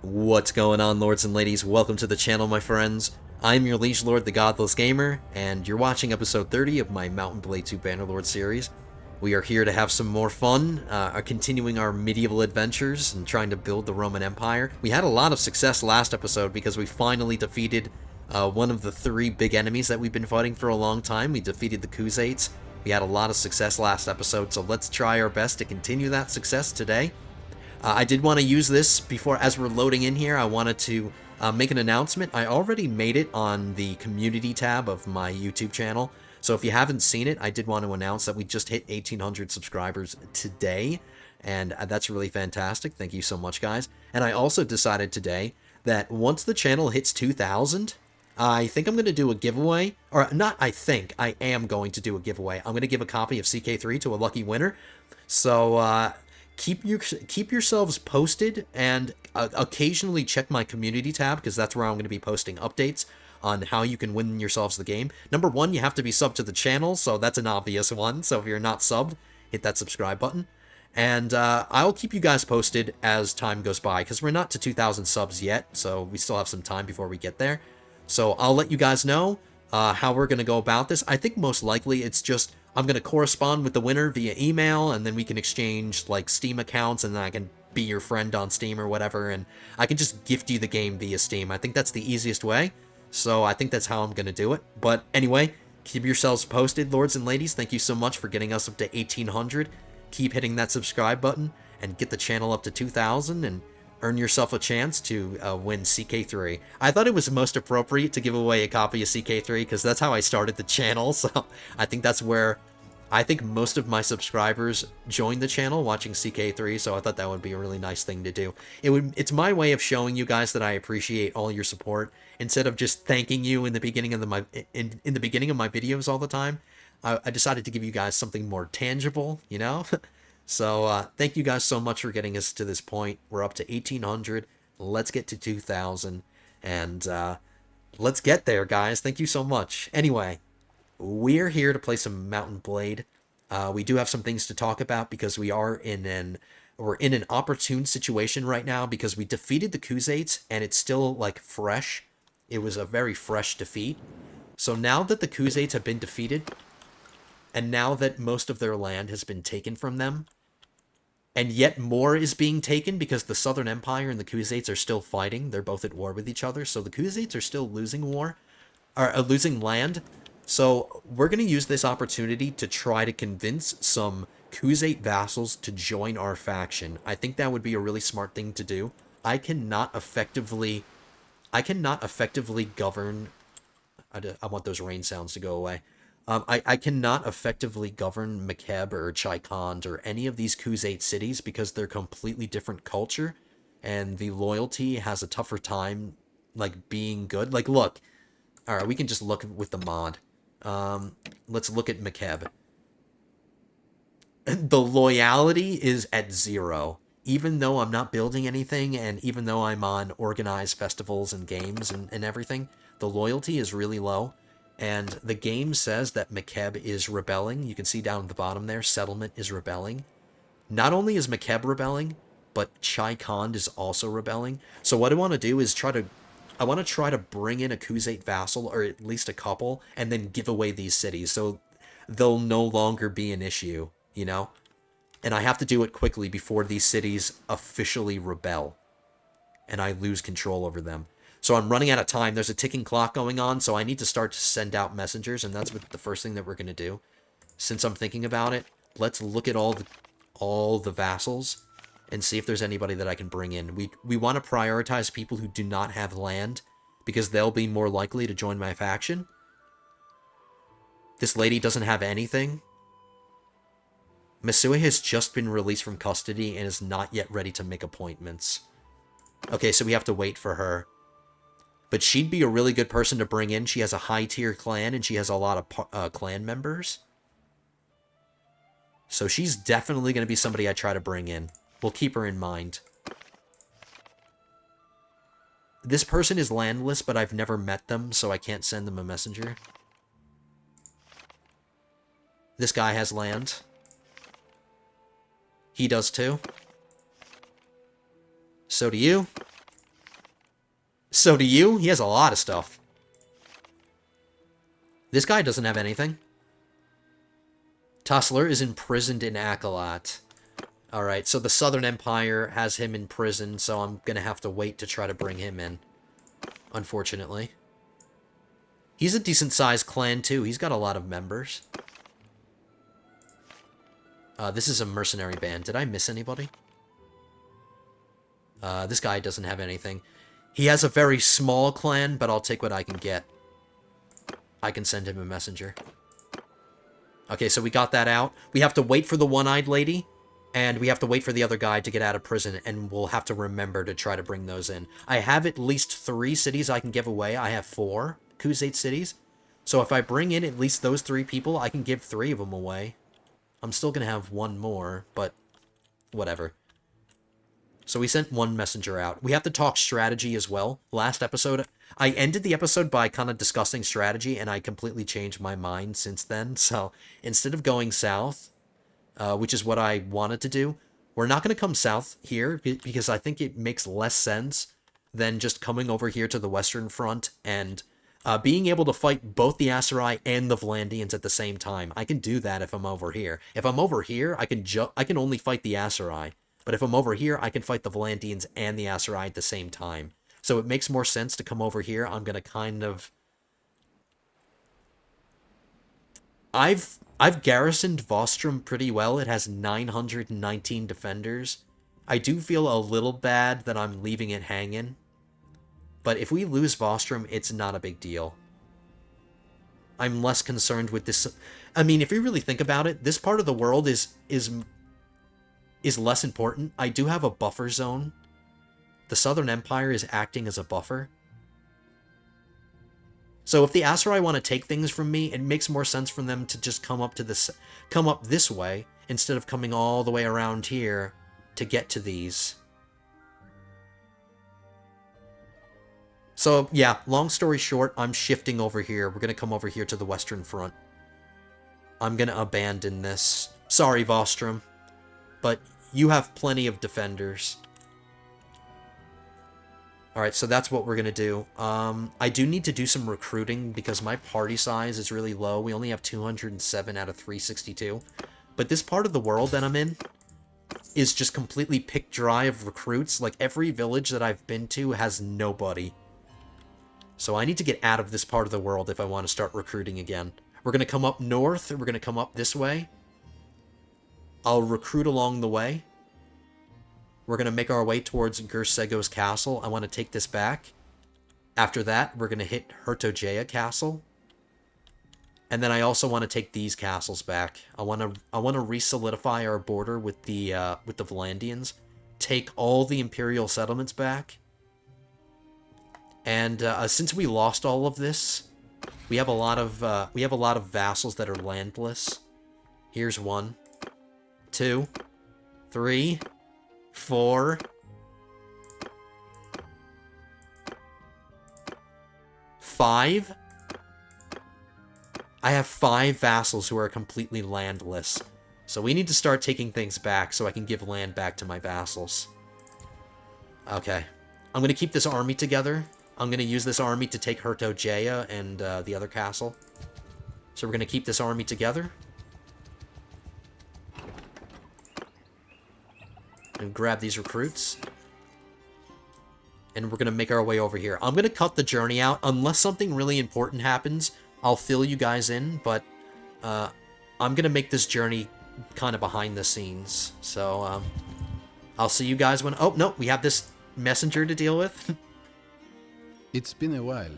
What's going on, lords and ladies? Welcome to the channel, my friends. I'm your liege lord, the Godless Gamer, and you're watching episode 30 of my Mount & Blade 2 Bannerlord series. We are here to have some more fun, continuing our medieval adventures and trying to build the Roman Empire. We had a lot of success last episode because we finally defeated one of the three big enemies that we've been fighting for a long time. We defeated the Khuzaits. We had a lot of success last episode, so let's try our best to continue that success today. I did want to use this before, as we're loading in here, I wanted to make an announcement. I already made it on the community tab of my YouTube channel, so if you haven't seen it, I did want to announce that we just hit 1,800 subscribers today, and that's really fantastic. Thank you so much, guys. And I also decided today that once the channel hits 2,000, I think I'm going to do a giveaway, or not I think, I am going to do a giveaway. I'm going to give a copy of CK3 to a lucky winner, so keep yourselves posted, and occasionally check my community tab, because that's where I'm going to be posting updates on how you can win yourselves the game. Number one, you have to be subbed to the channel, so that's an obvious one. So if you're not subbed, hit that subscribe button. And I'll keep you guys posted as time goes by, because we're not to 2,000 subs yet, so we still have some time before we get there. So I'll let you guys know how we're going to go about this. I think most likely it's just I'm going to correspond with the winner via email, and then we can exchange like Steam accounts, and then I can be your friend on Steam or whatever, and I can just gift you the game via Steam. I think that's the easiest way, so I think that's how I'm going to do it. But anyway, keep yourselves posted, lords and ladies. Thank you so much for getting us up to 1,800. Keep hitting that subscribe button and get the channel up to 2,000 and earn yourself a chance to win CK3. I thought it was most appropriate to give away a copy of CK3 because that's how I started the channel, so I think that's where I think most of my subscribers joined the channel watching CK3, so I thought that would be a really nice thing to do. It's my way of showing you guys that I appreciate all your support instead of just thanking you in the beginning of in the beginning of my videos all the time. I decided to give you guys something more tangible, you know? So thank you guys so much for getting us to this point. We're up to 1,800. Let's get to 2,000, and let's get there, guys. Thank you so much. Anyway, we're here to play some Mount & Blade. We do have some things to talk about because we're in an opportune situation right now because we defeated the Khuzaits and it's still like fresh. It was a very fresh defeat. So now that the Khuzaits have been defeated, and now that most of their land has been taken from them, and yet more is being taken because the Southern Empire and the Khuzaits are still fighting. They're both at war with each other, so the Khuzaits are still losing losing land. So we're going to use this opportunity to try to convince some Khuzait vassals to join our faction. I think that would be a really smart thing to do. I cannot effectively govern. I want those rain sounds to go away. I cannot effectively govern Mekeb or Chaikand or any of these Khuzait cities because they're completely different culture, and the loyalty has a tougher time, like, being good. Like, look. Alright, we can just look with the mod. Let's look at Mekeb. The loyalty is at 0. Even though I'm not building anything, and even though I'm on organized festivals and games and everything, the loyalty is really low. And the game says that Mekeb is rebelling. You can see down at the bottom there, settlement is rebelling. Not only is Mekeb rebelling, but Chaikand is also rebelling. So what I want to do is I want to try to bring in a Khuzait vassal, or at least a couple, and then give away these cities, so they'll no longer be an issue, you know? And I have to do it quickly before these cities officially rebel, and I lose control over them. So I'm running out of time. There's a ticking clock going on, so I need to start to send out messengers, and that's what the first thing that we're going to do. Since I'm thinking about it, let's look at all the vassals and see if there's anybody that I can bring in. We want to prioritize people who do not have land, because they'll be more likely to join my faction. This lady doesn't have anything. Masui has just been released from custody and is not yet ready to make appointments. Okay, so we have to wait for her. But she'd be a really good person to bring in. She has a high-tier clan, and she has a lot of clan members. So she's definitely going to be somebody I try to bring in. We'll keep her in mind. This person is landless, but I've never met them, so I can't send them a messenger. This guy has land. He does too. So do you. So do you? He has a lot of stuff. This guy doesn't have anything. Tussler is imprisoned in Akalat. Alright, so the Southern Empire has him in prison, so I'm gonna have to wait to try to bring him in. Unfortunately. He's a decent-sized clan, too. He's got a lot of members. This is a mercenary band. Did I miss anybody? This guy doesn't have anything. He has a very small clan, but I'll take what I can get. I can send him a messenger. Okay, so we got that out. We have to wait for the one-eyed lady, and we have to wait for the other guy to get out of prison, and we'll have to remember to try to bring those in. I have at least 3 cities I can give away. I have 4 Khuzait cities. So if I bring in at least those 3 people, I can give 3 of them away. I'm still going to have 1 more, but whatever. So we sent 1 messenger out. We have to talk strategy as well. Last episode, I ended the episode by kind of discussing strategy, and I completely changed my mind since then. So instead of going south, which is what I wanted to do, we're not going to come south here because I think it makes less sense than just coming over here to the Western Front and being able to fight both the Aserai and the Vlandians at the same time. I can do that if I'm over here. If I'm over here, I can only fight the Aserai. But if I'm over here, I can fight the Vlandians and the Aserai at the same time. So it makes more sense to come over here. I'm going to kind of... I've garrisoned Vostrom pretty well. It has 919 defenders. I do feel a little bad that I'm leaving it hanging. But if we lose Vostrom, it's not a big deal. I'm less concerned with this. I mean, if you really think about it, this part of the world is less important. I do have a buffer zone. The Southern Empire is acting as a buffer. So if the Aserai want to take things from me, it makes more sense for them to just come up this way instead of coming all the way around here to get to these. So, yeah, long story short, I'm shifting over here. We're going to come over here to the Western Front. I'm going to abandon this. Sorry, Vostrom, but you have plenty of defenders. Alright, so that's what we're going to do. I do need to do some recruiting because my party size is really low. We only have 207 out of 362. But this part of the world that I'm in is just completely picked dry of recruits. Like, every village that I've been to has nobody. So I need to get out of this part of the world if I want to start recruiting again. We're going to come up north, and we're going to come up this way. I'll recruit along the way. We're going to make our way towards Gersgo's castle. I want to take this back. After that, we're going to hit Hertogeia Castle. And then I also want to take these castles back. I want to re-solidify our border with the Vlandians. Take all the Imperial settlements back. And since we lost all of this, we have a lot of vassals that are landless. Here's 1, 2, 3, 4, 5. I have 5 vassals who are completely landless. So we need to start taking things back so I can give land back to my vassals. Okay. I'm going to keep this army together. I'm going to use this army to take Hertogeia and the other castle. So we're going to keep this army together. And grab these recruits. And we're going to make our way over here. I'm going to cut the journey out. Unless something really important happens, I'll fill you guys in. But I'm going to make this journey kind of behind the scenes. So I'll see you guys when... Oh, no, we have this messenger to deal with. It's been a while.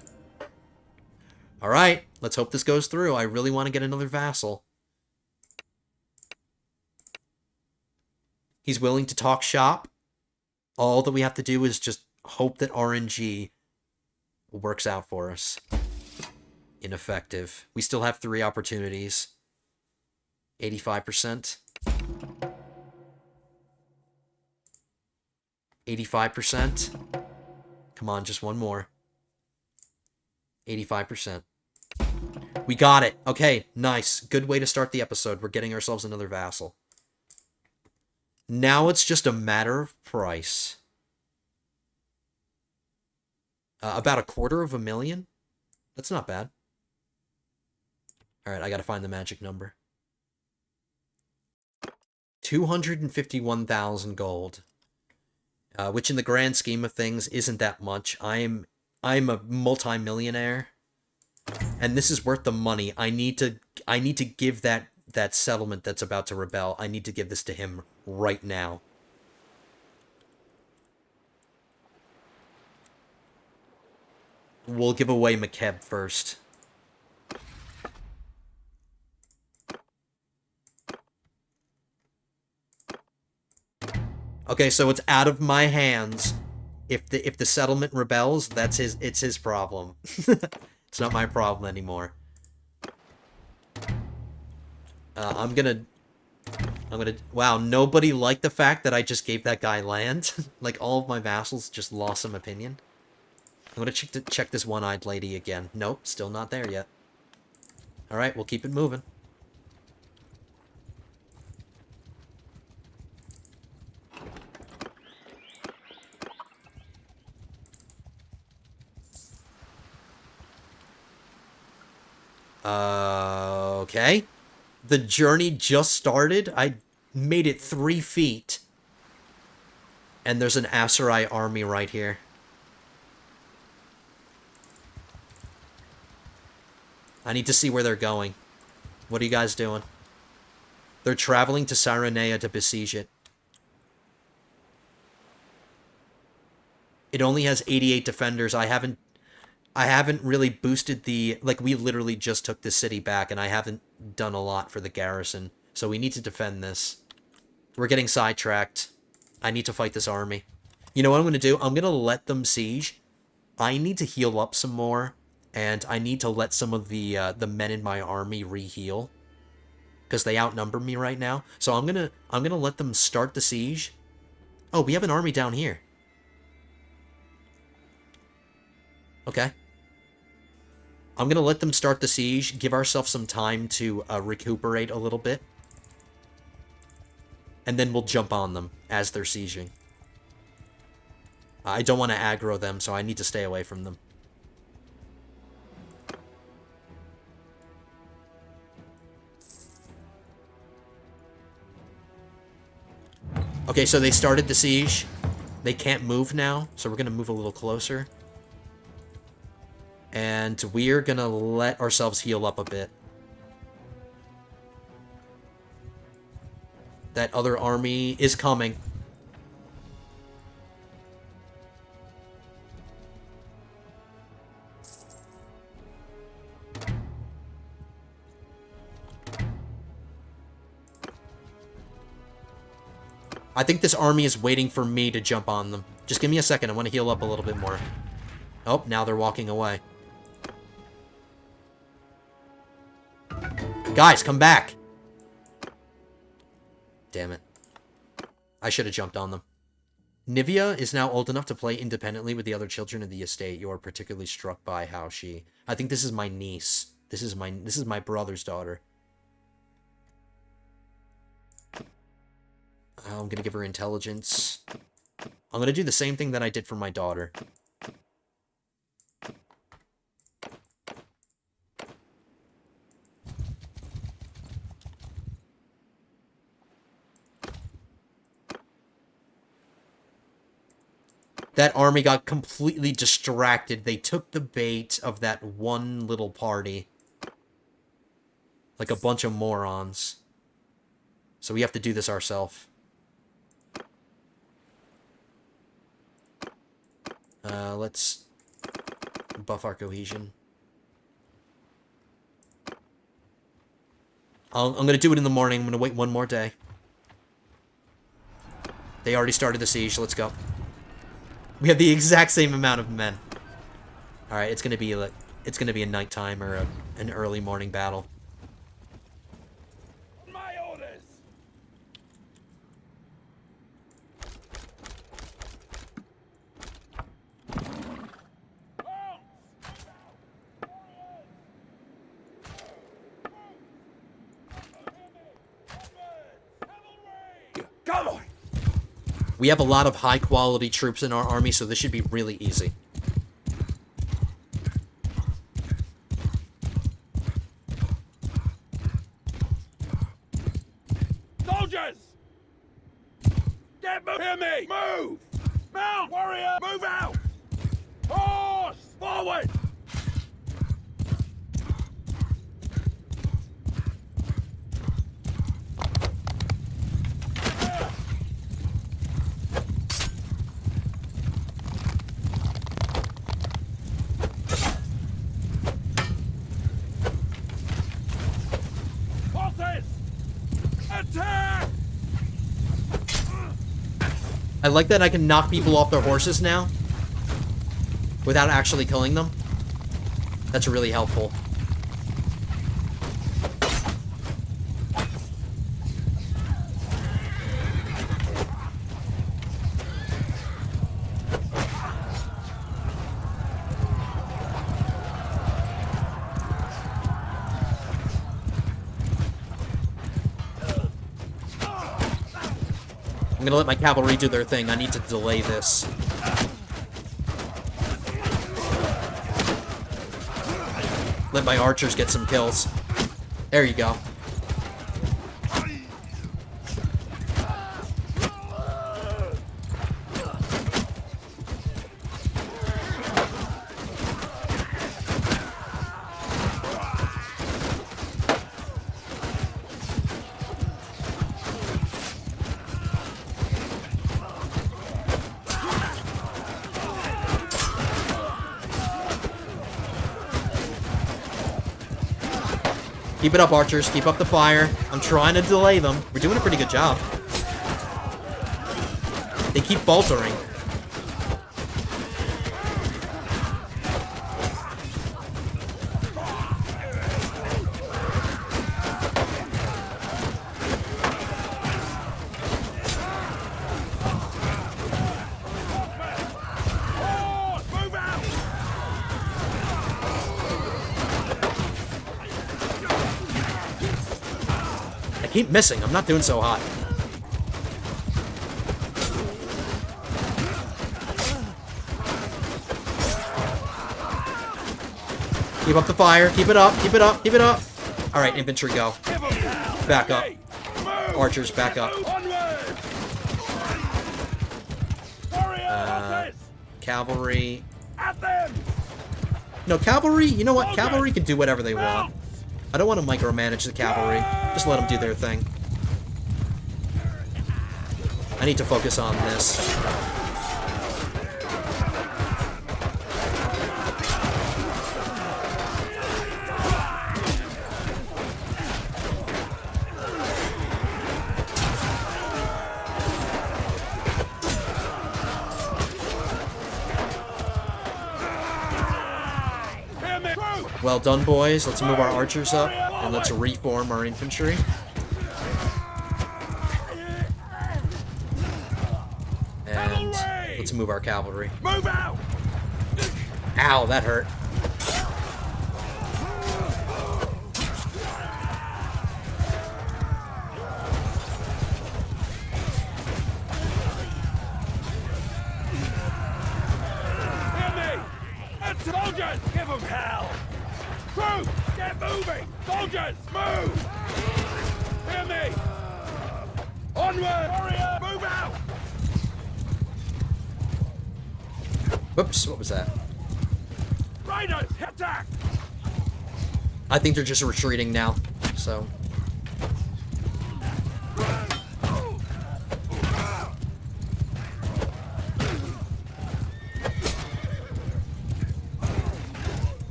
Alright, let's hope this goes through. I really want to get another vassal. He's willing to talk shop. All that we have to do is just hope that RNG works out for us. Ineffective. We still have 3 opportunities. 85%. 85%. Come on, just one more. 85%. We got it. Okay, nice. Good way to start the episode. We're getting ourselves another vassal. Now it's just a matter of price. About 250,000. That's not bad. Alright, I gotta find the magic number. 251,000 gold. Which in the grand scheme of things isn't that much. I'm a multi-millionaire. And this is worth the money. I need to give that settlement that's about to rebel. I need to give this to him right now. We'll give away McKeb first. Okay, so it's out of my hands. If the settlement rebels, it's his problem. It's not my problem anymore. I'm gonna... Wow, nobody liked the fact that I just gave that guy land. Like, all of my vassals just lost some opinion. I'm gonna check this one-eyed lady again. Nope, still not there yet. Alright, we'll keep it moving. Okay. The journey just started. I made it 3 feet. And there's an Aserai army right here. I need to see where they're going. What are you guys doing? They're traveling to Saranea to besiege it. It only has 88 defenders. I haven't really boosted the... Like, we literally just took the city back, and I haven't done a lot for the garrison. So we need to defend this. We're getting sidetracked. I need to fight this army. You know what I'm going to do? I'm going to let them siege. I need to heal up some more, and I need to let some of the men in my army re-heal. Because they outnumber me right now. So I'm gonna let them start the siege. Oh, we have an army down here. Okay. I'm going to let them start the siege, give ourselves some time to recuperate a little bit. And then we'll jump on them as they're sieging. I don't want to aggro them, so I need to stay away from them. Okay, so they started the siege. They can't move now, so we're going to move a little closer. And we're gonna let ourselves heal up a bit. That other army is coming. I think this army is waiting for me to jump on them. Just give me a second, I want to heal up a little bit more. Oh, now they're walking away. Guys, come back! Damn it. I should have jumped on them. Nivea is now old enough to play independently with the other children of the estate. You are particularly struck by how she... I think this is my niece. This is my brother's daughter. I'm gonna give her intelligence. I'm gonna do the same thing that I did for my daughter. That army got completely distracted. They took the bait of that one little party. Like a bunch of morons. So we have to do this ourselves. Let's buff our cohesion. I'm going to do it in the morning. I'm going to wait one more day. They already started the siege. Let's go. We have the exact same amount of men. All right, it's going to be a nighttime or an early morning battle. My orders. Come on. We have a lot of high-quality troops in our army, so this should be really easy. Move out! Horse! Forward! Horses! Attack! I like that I can knock people off their horses now without actually killing them. That's really helpful. I'm gonna let my cavalry do their thing. I need to delay this. Let my archers get some kills. There you go. Keep it up, archers. Keep up the fire. I'm trying to delay them. We're doing a pretty good job. They keep faltering. I keep missing. I'm not doing so hot. Keep up the fire. Keep it up. Keep it up. Keep it up. All right, infantry, go. Back up. Archers, back up. Cavalry. No, cavalry, you know what? Cavalry can do whatever they want. I don't want to micromanage the cavalry. Just let them do their thing. I need to focus on this. Well done, boys. Let's move our archers up, and let's reform our infantry. And let's move our cavalry. Move out! Ow, that hurt. Hear me! Soldiers, give them hell! Troops, get moving! Soldiers, move! Hear me! Onward! Warrior, move out! Whoops, what was that? Riders, attack! I think they're just retreating now, so...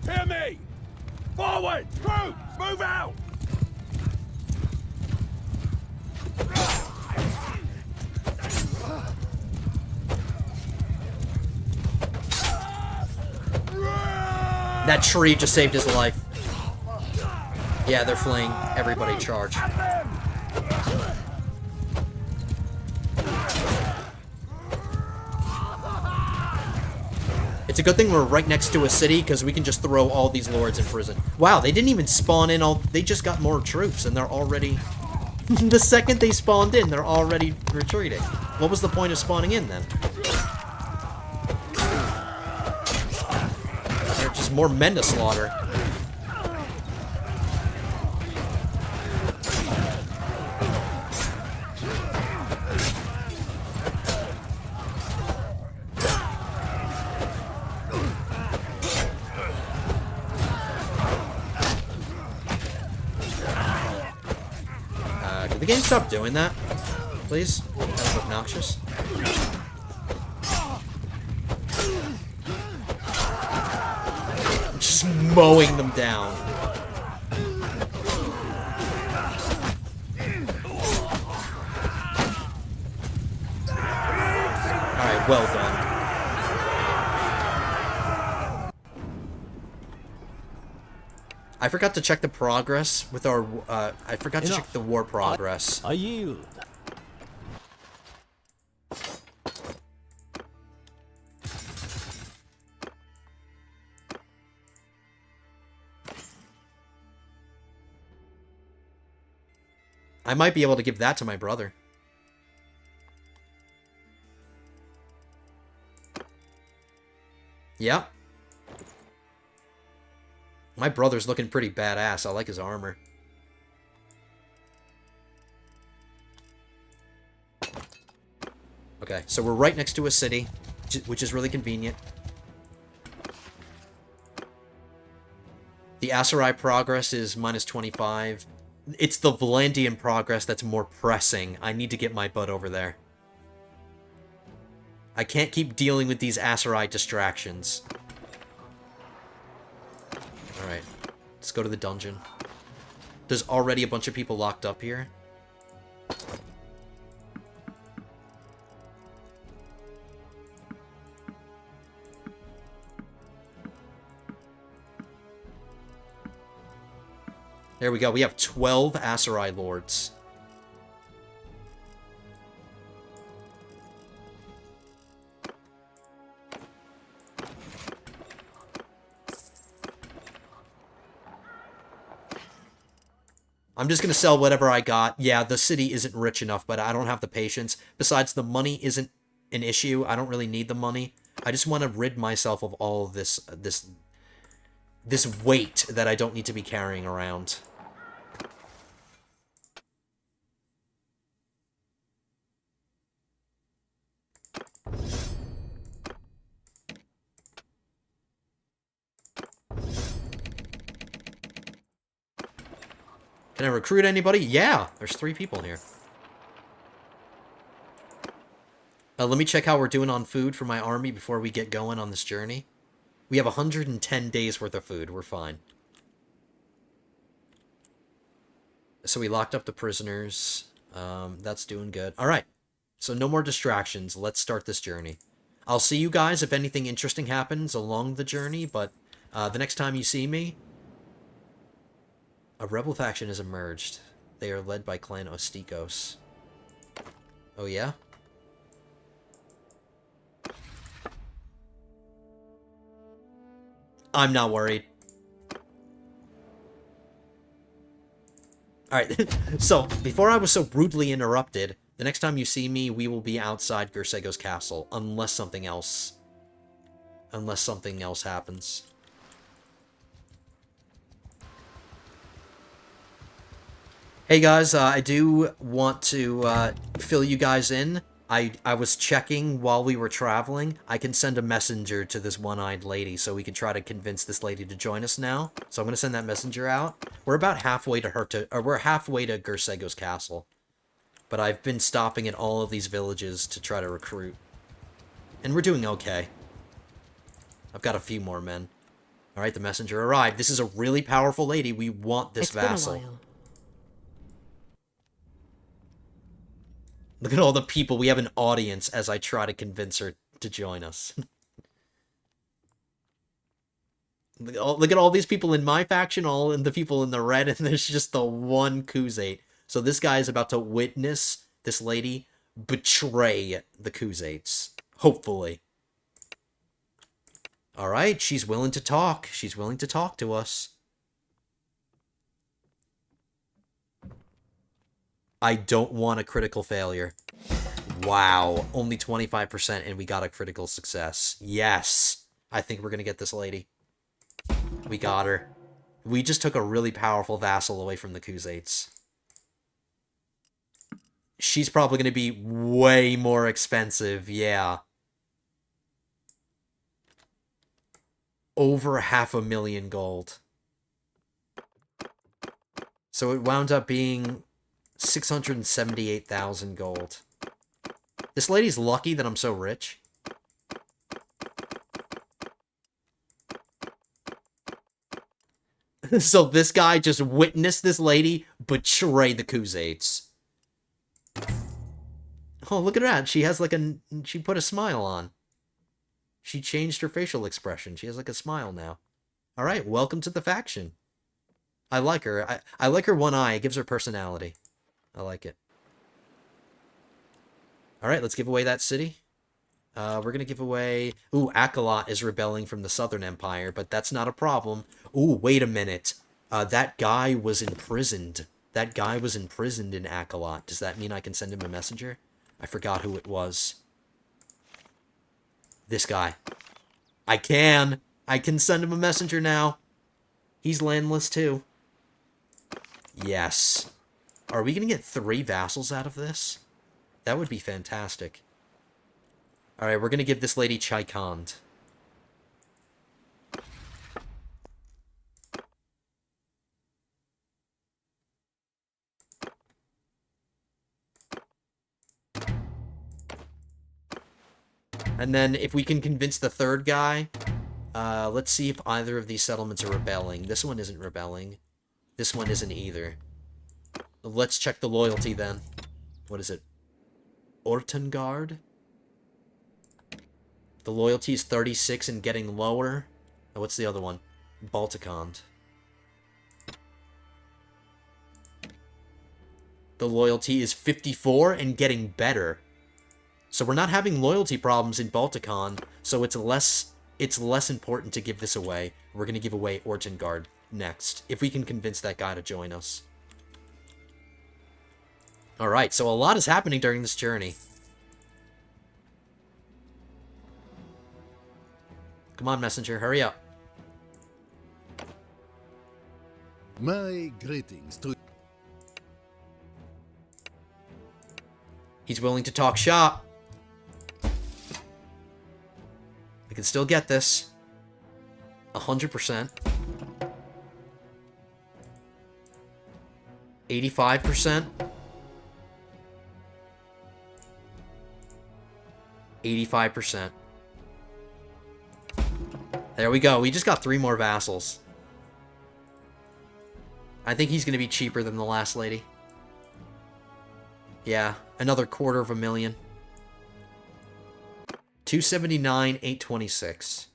Hear me! Forward! Troops, move out! That tree just saved his life. Yeah, they're fleeing. Everybody charge. It's a good thing we're right next to a city, because we can just throw all these lords in prison. Wow, they didn't even spawn in all... They just got more troops, and they're already... The second they spawned in, they're already retreating. What was the point of spawning in, then? They're just more men to slaughter. The game stop doing that, please? That's obnoxious. Just mowing them down. Alright, well done. I forgot to check the progress with our, I forgot to check the war progress. I yield. I might be able to give that to my brother. Yep. My brother's looking pretty badass. I like his armor. Okay, so we're right next to a city, which is really convenient. The Aserai progress is minus 25. It's the Vlandian progress that's more pressing. I need to get my butt over there. I can't keep dealing with these Aserai distractions. Alright, let's go to the dungeon. There's already a bunch of people locked up here. There we go, we have 12 Aserai lords. I'm just going to sell whatever I got. Yeah, the city isn't rich enough, but I don't have the patience. Besides, the money isn't an issue. I don't really need the money. I just want to rid myself of all of this weight that I don't need to be carrying around. Can I recruit anybody? Yeah, there's 3 people here. Let me check how we're doing on food for my army before we get going on this journey. We have 110 days worth of food. We're fine. So we locked up the prisoners. That's doing good. Alright, so no more distractions. Let's start this journey. I'll see you guys if anything interesting happens along the journey, but the next time you see me, a rebel faction has emerged. They are led by Clan Ostikos. Oh, yeah? I'm not worried. Alright, so, before I was so rudely interrupted, the next time you see me, we will be outside Gersgo's castle, unless something else happens. Hey guys, I do want to fill you guys in. I was checking while we were traveling. I can send a messenger to this one-eyed lady, so we can try to convince this lady to join us now. So I'm gonna send that messenger out. We're about halfway to we're halfway to Gersgo's castle. But I've been stopping at all of these villages to try to recruit. And we're doing okay. I've got a few more men. Alright, the messenger arrived. This is a really powerful lady. We want this vassal. Been a while. Look at all the people. We have an audience as I try to convince her to join us. Look at all these people in my faction, all in the people in the red, and there's just the one Khuzate. So this guy is about to witness this lady betray the Khuzates. Hopefully. Alright, she's willing to talk. She's willing to talk to us. I don't want a critical failure. Wow, only 25% and we got a critical success. Yes, I think we're gonna get this lady. We got her. We just took a really powerful vassal away from the Khuzates. She's probably gonna be way more expensive, yeah. Over 500,000 gold. So it wound up being 678,000 gold. This lady's lucky that I'm so rich. So this guy just witnessed this lady betray the Khuzaits. Oh, look at that. She has like she put a smile on. She changed her facial expression. She has like a smile now. Alright, welcome to the faction. I like her. I like her one eye. It gives her personality. I like it. Alright, let's give away that city. We're going to give away... Ooh, Akalot is rebelling from the Southern Empire, but that's not a problem. Ooh, wait a minute. That guy was imprisoned. That guy was imprisoned in Akalot. Does that mean I can send him a messenger? I forgot who it was. This guy. I can. I can send him a messenger now. He's landless too. Yes. Are we going to get 3 vassals out of this? That would be fantastic. Alright, we're going to give this lady Chaikand. And then if we can convince the third guy, let's see if either of these settlements are rebelling. This one isn't rebelling. This one isn't either. Let's check the loyalty then. What is it? Ortengard? The loyalty is 36 and getting lower. Oh, what's the other one? Balticond. The loyalty is 54 and getting better. So we're not having loyalty problems in Balticon, so it's less important to give this away. We're going to give away Ortengard next, if we can convince that guy to join us. Alright, so a lot is happening during this journey. Come on, messenger, hurry up. My greetings to... He's willing to talk shop. I can still get this. 100%. 85%. 85%. There we go. We just got 3 more vassals. I think he's going to be cheaper than the last lady. Yeah, another 250,000. 279, 826.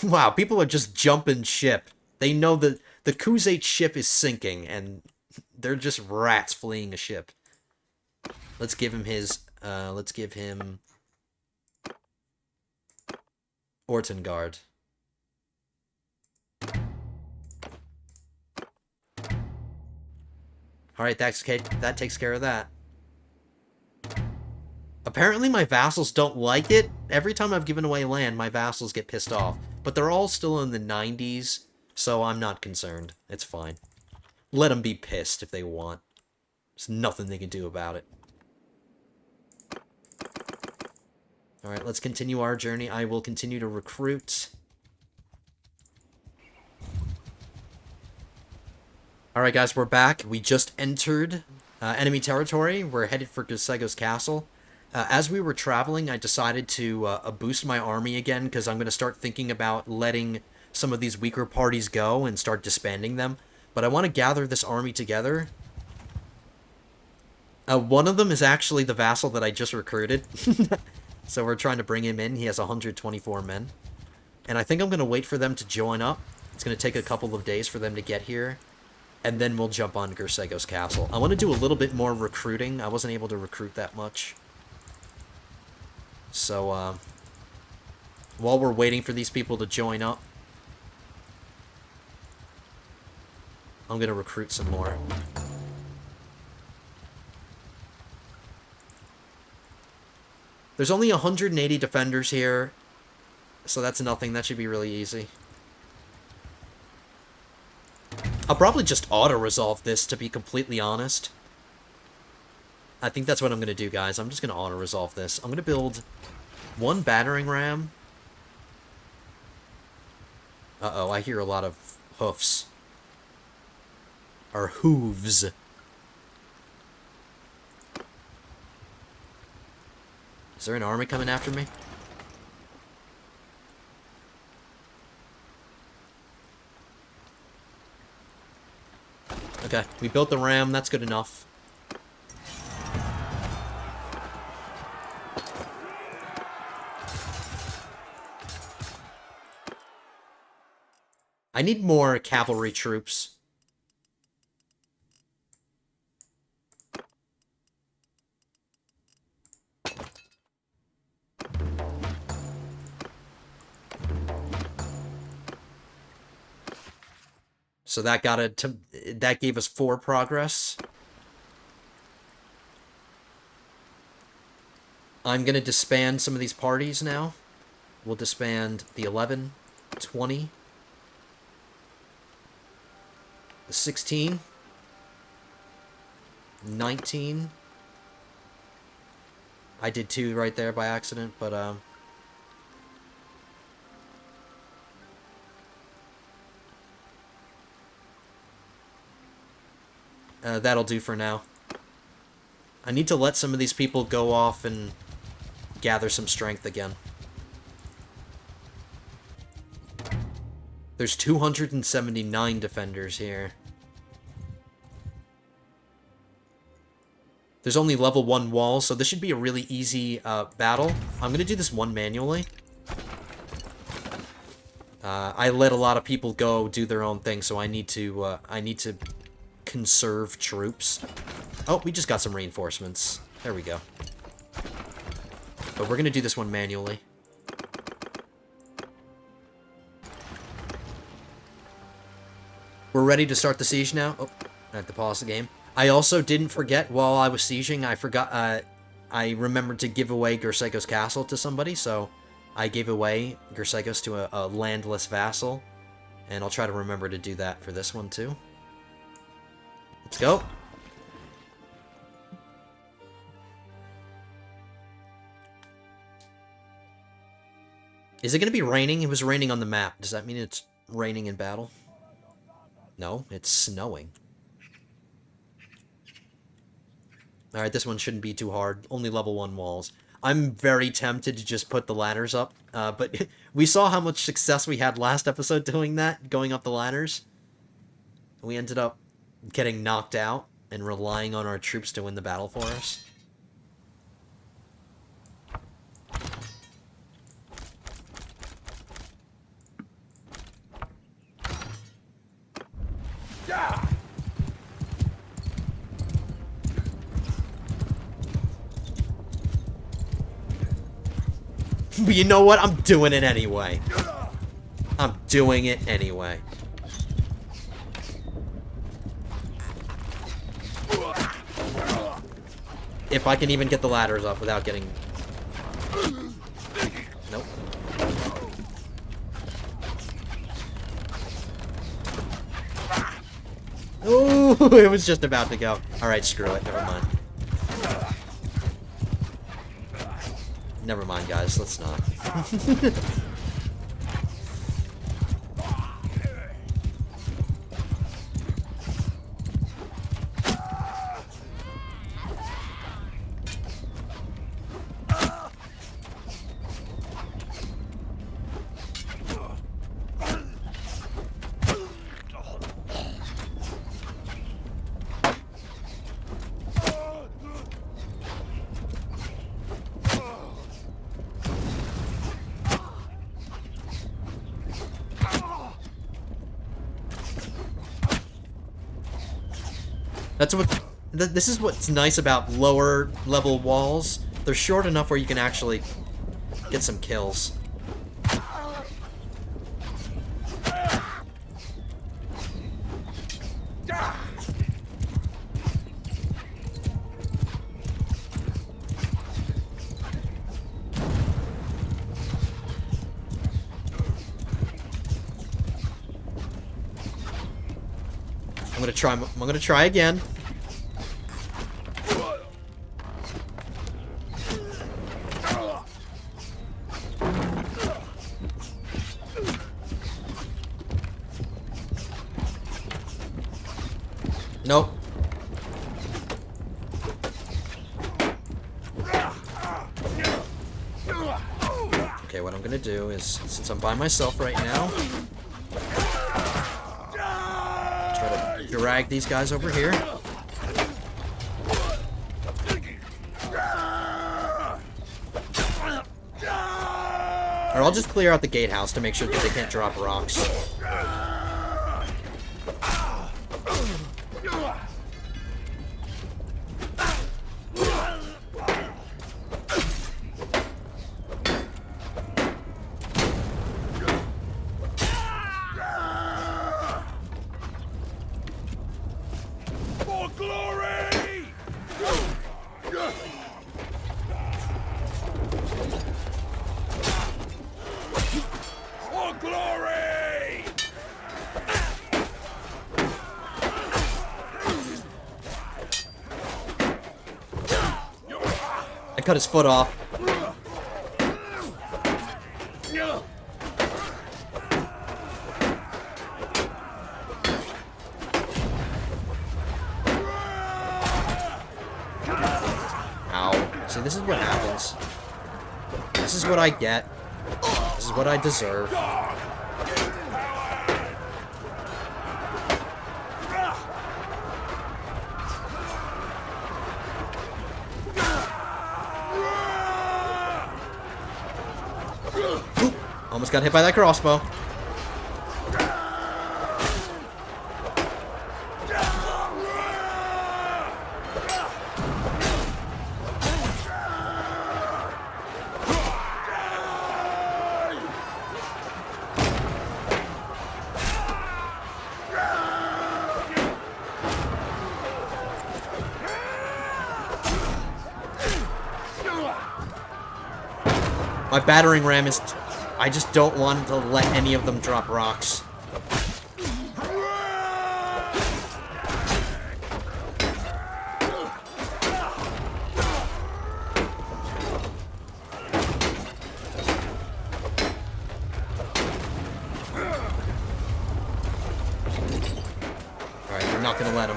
Wow, people are just jumping ship. They know that the Khuzait ship is sinking, and they're just rats fleeing a ship. Let's give him his, let's give him Ortengard. Alright, that takes care of that. Apparently my vassals don't like it. Every time I've given away land, my vassals get pissed off. But they're all still in the 90s, so I'm not concerned. It's fine. Let them be pissed if they want. There's nothing they can do about it. Alright, let's continue our journey. I will continue to recruit. Alright guys, we're back. We just entered enemy territory. We're headed for Gersgo's castle. As we were traveling, I decided to boost my army again, because I'm going to start thinking about letting some of these weaker parties go and start disbanding them. But I want to gather this army together. One of them is actually the vassal that I just recruited. So we're trying to bring him in. He has 124 men. And I think I'm going to wait for them to join up. It's going to take a couple of days for them to get here. And then we'll jump on Gersgo's castle. I want to do a little bit more recruiting. I wasn't able to recruit that much. So, while we're waiting for these people to join up, I'm going to recruit some more. There's only 180 defenders here, so that's nothing. That should be really easy. I'll probably just auto-resolve this, to be completely honest. I think that's what I'm going to do, guys. I'm just going to auto-resolve this. I'm going to build 1 battering ram. Uh-oh, I hear a lot of hoofs. our hooves. Is there an army coming after me? Okay, we built the ram, that's good enough. I need more cavalry troops. So that that gave us 4 progress. I'm gonna disband some of these parties now. We'll disband the 11, 20, the 16, 19. I did 2 right there by accident, but that'll do for now. I need to let some of these people go off and gather some strength again. There's 279 defenders here. There's only level 1 walls, so this should be a really easy battle. I'm gonna do this one manually. I let a lot of people go do their own thing, so I need to conserve troops. Oh, we just got some reinforcements. There we go. But we're gonna do this one manually. We're ready to start the siege now. Oh, I have to pause the game. I also didn't forget while I was sieging, I remembered to give away Gersgo's castle to somebody, so I gave away Gersgo's to a landless vassal, and I'll try to remember to do that for this one too. Let's go. Is it going to be raining? It was raining on the map. Does that mean it's raining in battle? No, it's snowing. Alright, this one shouldn't be too hard. Only level 1 walls. I'm very tempted to just put the ladders up, but we saw how much success we had last episode doing that, going up the ladders. We ended up getting knocked out and relying on our troops to win the battle for us. But you know what? I'm doing it anyway. I'm doing it anyway. If I can even get the ladders up without getting... Nope. Ooh, it was just about to go. Alright, screw it. Never mind. Never mind, guys. Let's not. That's what... This is what's nice about lower level walls. They're short enough where you can actually get some kills. I'm gonna try again. Nope. Okay, what I'm gonna do is, since I'm by myself right now, try to drag these guys over here. Or I'll just clear out the gatehouse to make sure that they can't drop rocks. For glory! For glory! I cut his foot off. Ow. See, this is what happens. This is what I get. This is what I deserve. Oop. Almost got hit by that crossbow. My battering ram is... I just don't want to let any of them drop rocks. Alright, we're not gonna let him.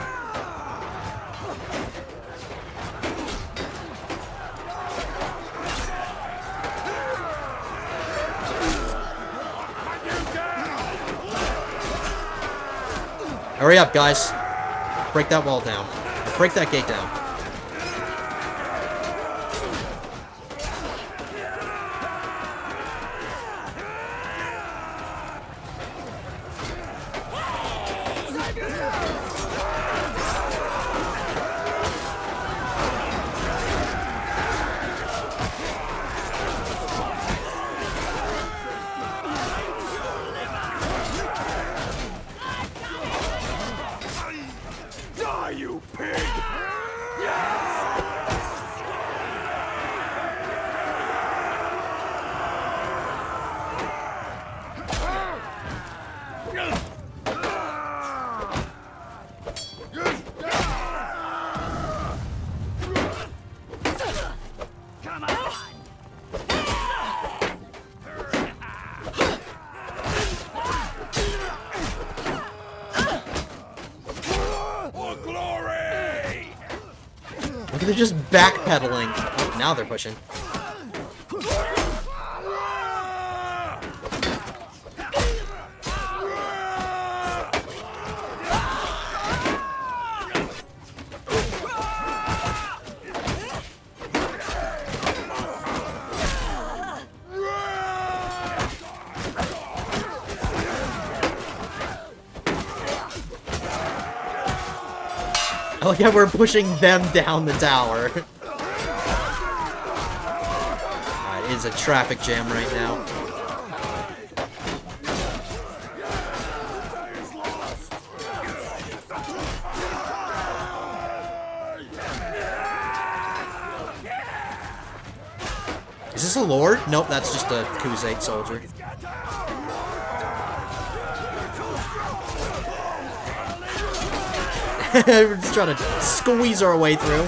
Hurry up, guys. Break that wall down. Break that gate down. You pig! Come on! They're just backpedaling. Oh, now they're pushing. Oh yeah, we're pushing them down the tower. Alright, it is a traffic jam right now. Is this a lord? Nope, that's just a Khuzate soldier. We're just trying to squeeze our way through.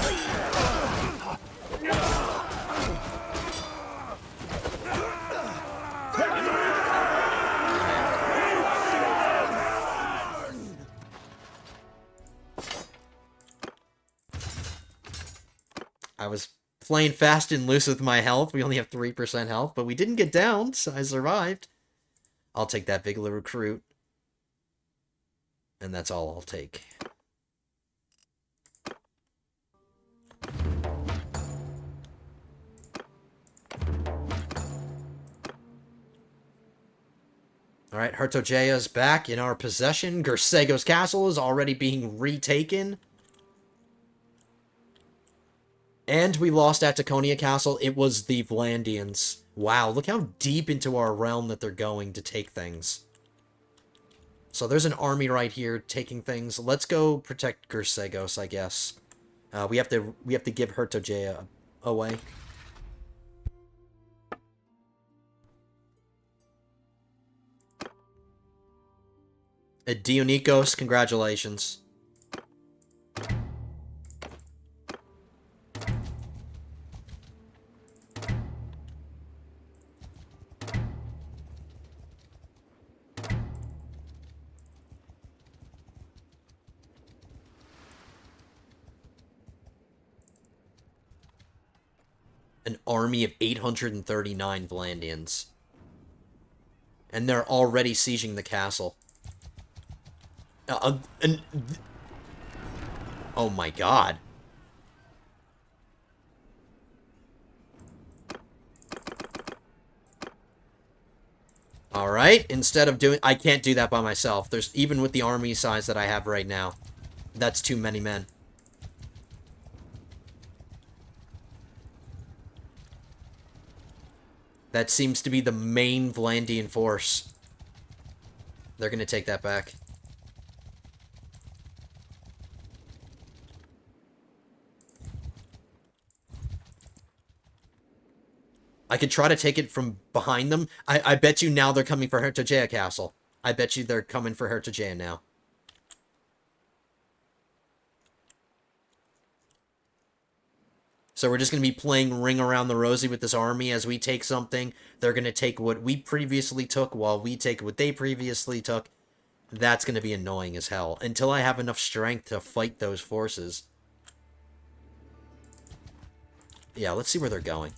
I was playing fast and loose with my health. We only have 3% health, but we didn't get down, so I survived. I'll take that big recruit. And that's all I'll take. Alright, Hertogea's back in our possession. Gersgo's castle is already being retaken. And we lost Ataconia Castle. It was the Vlandians. Wow, look how deep into our realm that they're going to take things. So there's an army right here taking things. Let's go protect Gersgos, I guess. We have to give Hertogea away. Dionykos, congratulations. An army of 839 Vlandians. And they're already sieging the castle. Oh my god. Alright, instead of doing... I can't do that by myself. There's even with the army size that I have right now. That's too many men. That seems to be the main Vlandian force. They're gonna take that back. I could try to take it from behind them. I bet you now they're coming for Hertogea Castle. I bet you they're coming for Hertogea now. So we're just going to be playing Ring Around the Rosie with this army. As we take something, they're going to take what we previously took while we take what they previously took. That's going to be annoying as hell. Until I have enough strength to fight those forces. Yeah, let's see where they're going.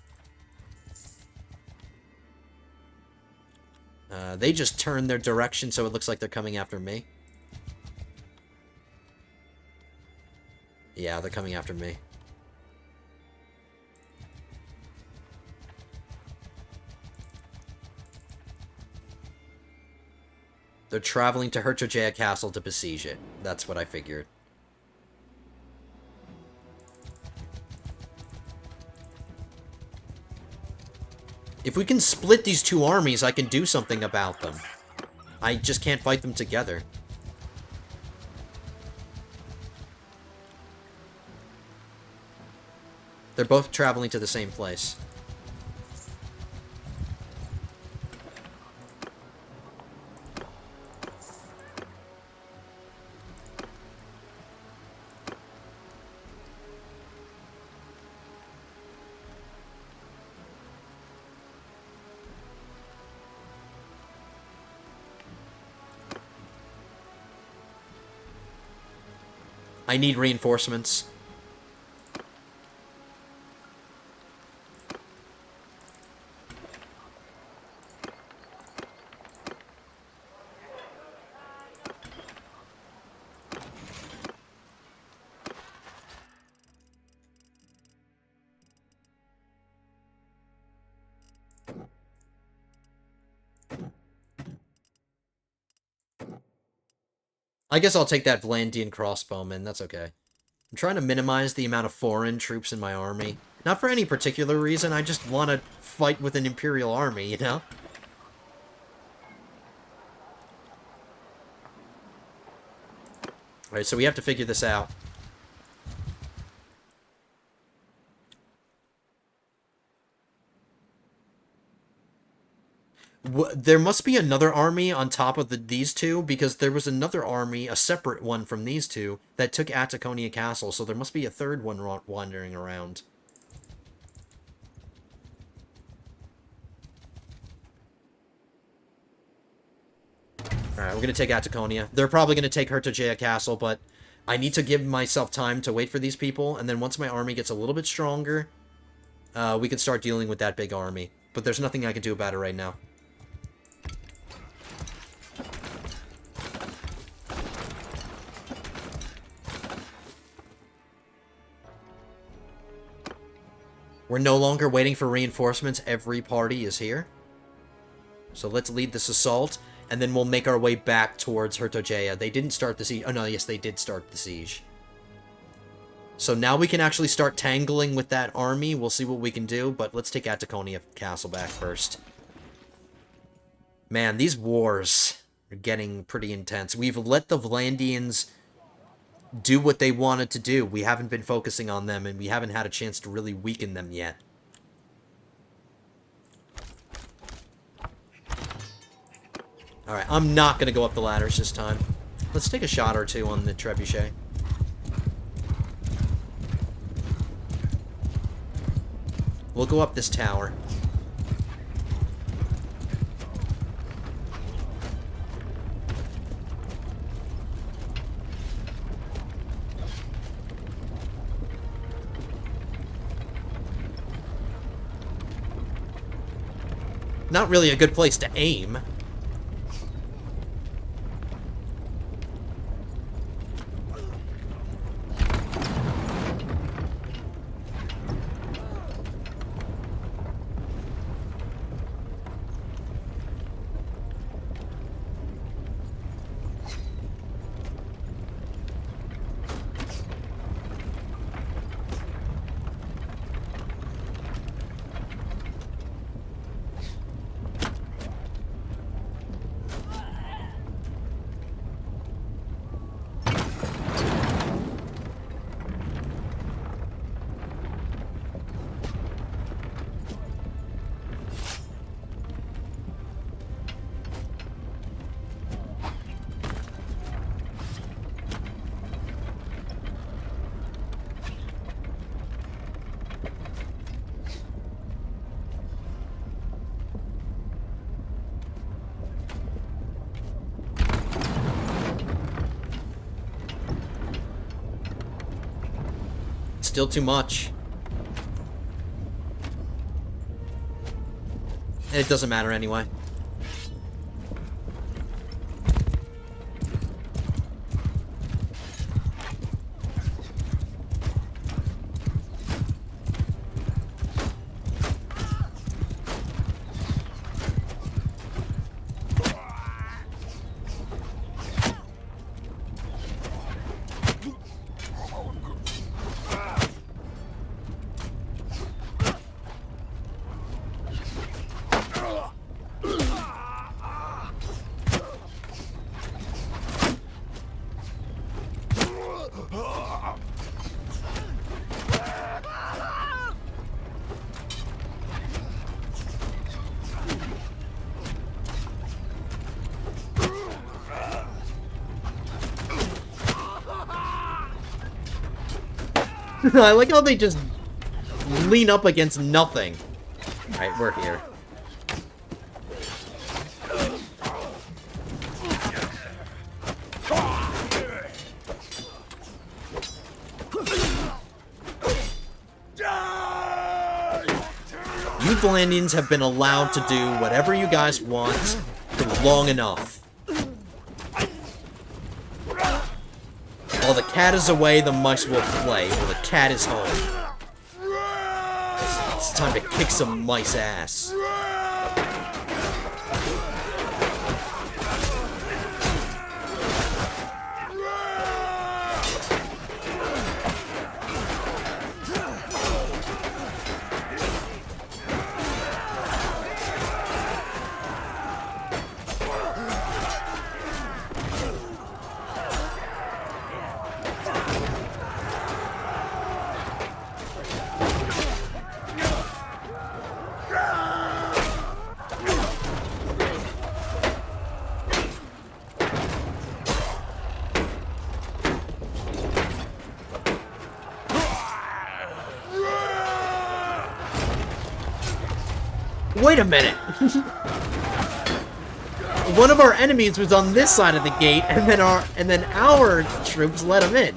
They just turned their direction, so it looks like they're coming after me. Yeah, they're coming after me. They're traveling to Hertogea Castle to besiege it. That's what I figured. If we can split these two armies, I can do something about them. I just can't fight them together. They're both traveling to the same place. I need reinforcements. I guess I'll take that Vlandian crossbowman, that's okay. I'm trying to minimize the amount of foreign troops in my army. Not for any particular reason, I just want to fight with an Imperial army, you know? Alright, so we have to figure this out. There must be another army on top of these two, because there was another army, a separate one from these two, that took Ataconia Castle, so there must be a third one wandering around. Alright, we're gonna take Ataconia. They're probably gonna take Hertogea Castle, but I need to give myself time to wait for these people, and then once my army gets a little bit stronger, we can start dealing with that big army. But there's nothing I can do about it right now. We're no longer waiting for reinforcements. Every party is here. So let's lead this assault, and then we'll make our way back towards Hertogeia. They didn't start the siege. Oh, no, yes, they did start the siege. So now we can actually start tangling with that army. We'll see what we can do, but let's take Ataconia Castle back first. Man, these wars are getting pretty intense. We've let the Vlandians do what they wanted to do. We haven't been focusing on them, and we haven't had a chance to really weaken them yet. Alright, I'm not going to go up the ladders this time. Let's take a shot or two on the trebuchet. We'll go up this tower. Not really a good place to aim. Still too much. And it doesn't matter anyway. I like how they just lean up against nothing. Alright, we're here. You Vlandians have been allowed to do whatever you guys want for long enough. While the cat is away, the mice will play. While the cat is home. It's time to kick some mice ass. Wait a minute! one of our enemies was on this side of the gate, and then our troops let him in.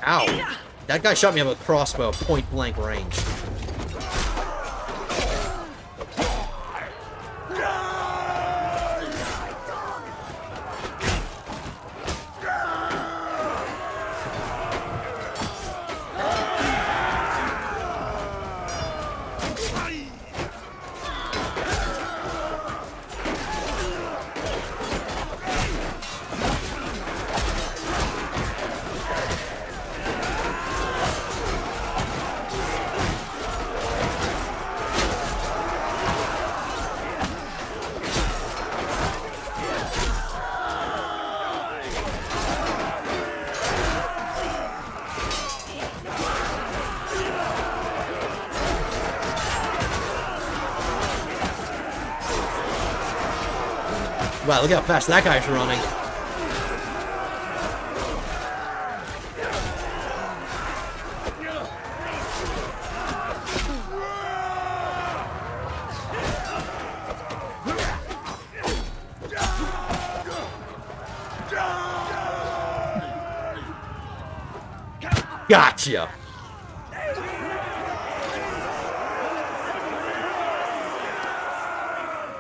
Ow. That guy shot me with a crossbow, point blank range. Wow, look how fast that guy's running. Gotcha!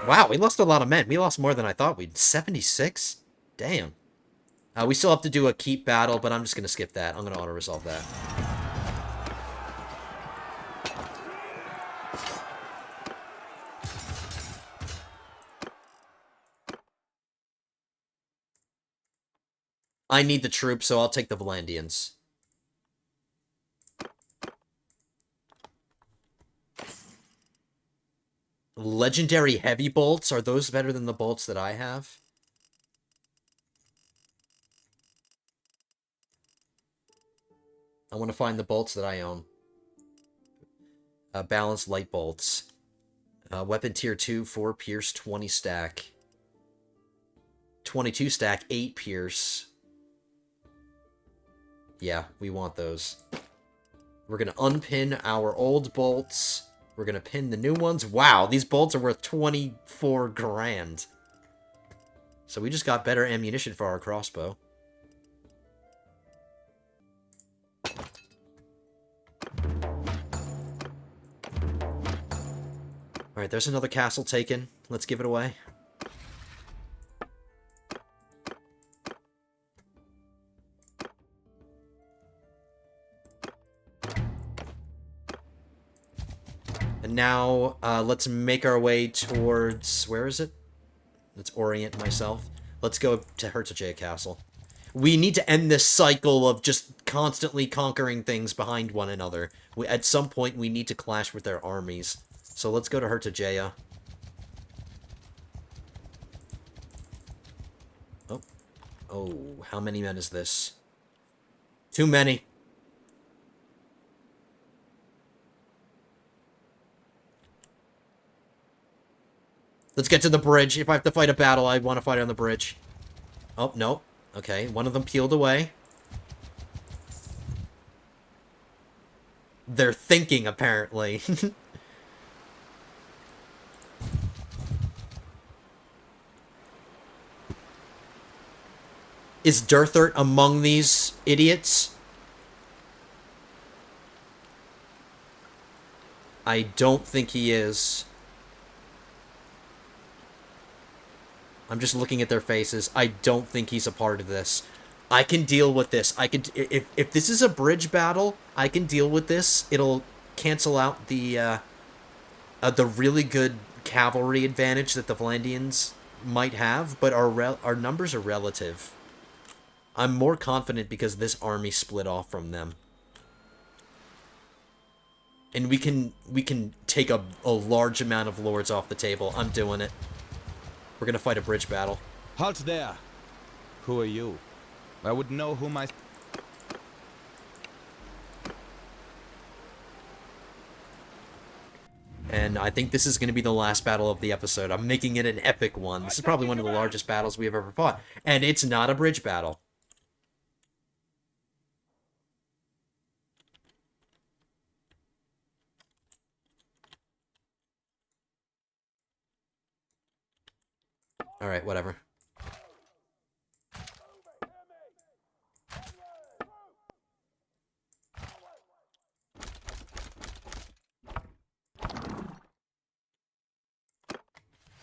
Wow, we lost a lot of men. We lost more than I thought we'd. 76? Damn. We still have to do a keep battle, but I'm just going to skip that. I'm going to auto-resolve that. I need the troops, so I'll take the Vlandians. Legendary heavy bolts? Are those better than the bolts that I have? I want to find the bolts that I own. Balanced light bolts. Weapon tier 2, 4 pierce, 20 stack. 22 stack, 8 pierce. Yeah, we want those. We're going to unpin our old bolts. We're going to pin the new ones. Wow, these bolts are worth 24 grand. So we just got better ammunition for our crossbow. Alright, there's another castle taken. Let's give it away. And now, let's make our way towards... Where is it? Let's orient myself. Let's go to Retaking Castle. We need to end this cycle of just constantly conquering things behind one another. At some point, we need to clash with their armies. So let's go to Retaking. Oh. Oh, how many men is this? Too many. Let's get to the bridge. If I have to fight a battle, I want to fight on the bridge. Oh, no. Okay, one of them peeled away. They're thinking, apparently. Is Durthert among these idiots? I don't think he is. I'm just looking at their faces. I don't think he's a part of this. I can deal with this. I can, if this is a bridge battle, I can deal with this. It'll cancel out the really good cavalry advantage that the Vlandians might have, but our numbers are relative. I'm more confident because this army split off from them. And we can take a large amount of lords off the table. I'm doing it. We're gonna fight a bridge battle. Halt there! Who are you? I would know whom I... And I think this is going to be the last battle of the episode. I'm making it an epic one. This is probably one of the largest battles we have ever fought. And it's not a bridge battle. Alright, whatever.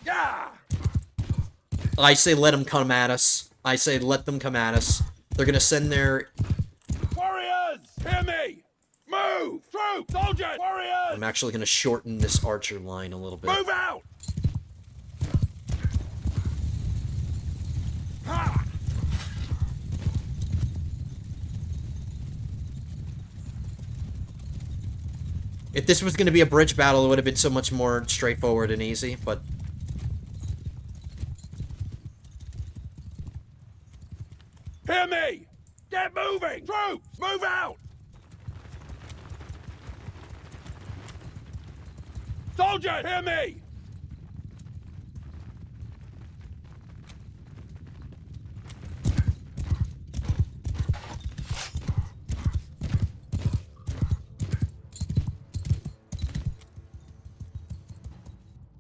Yeah! I say let them come at us. I say let them come at us. They're gonna send their... Warriors! Hear me! Move! Troops! Soldiers! Warriors! I'm actually gonna shorten this archer line a little bit. Move out! Ha! If this was gonna be a bridge battle, it would have been so much more straightforward and easy, but... Hear me! Get moving! Troops! Move out! Soldiers! Hear me!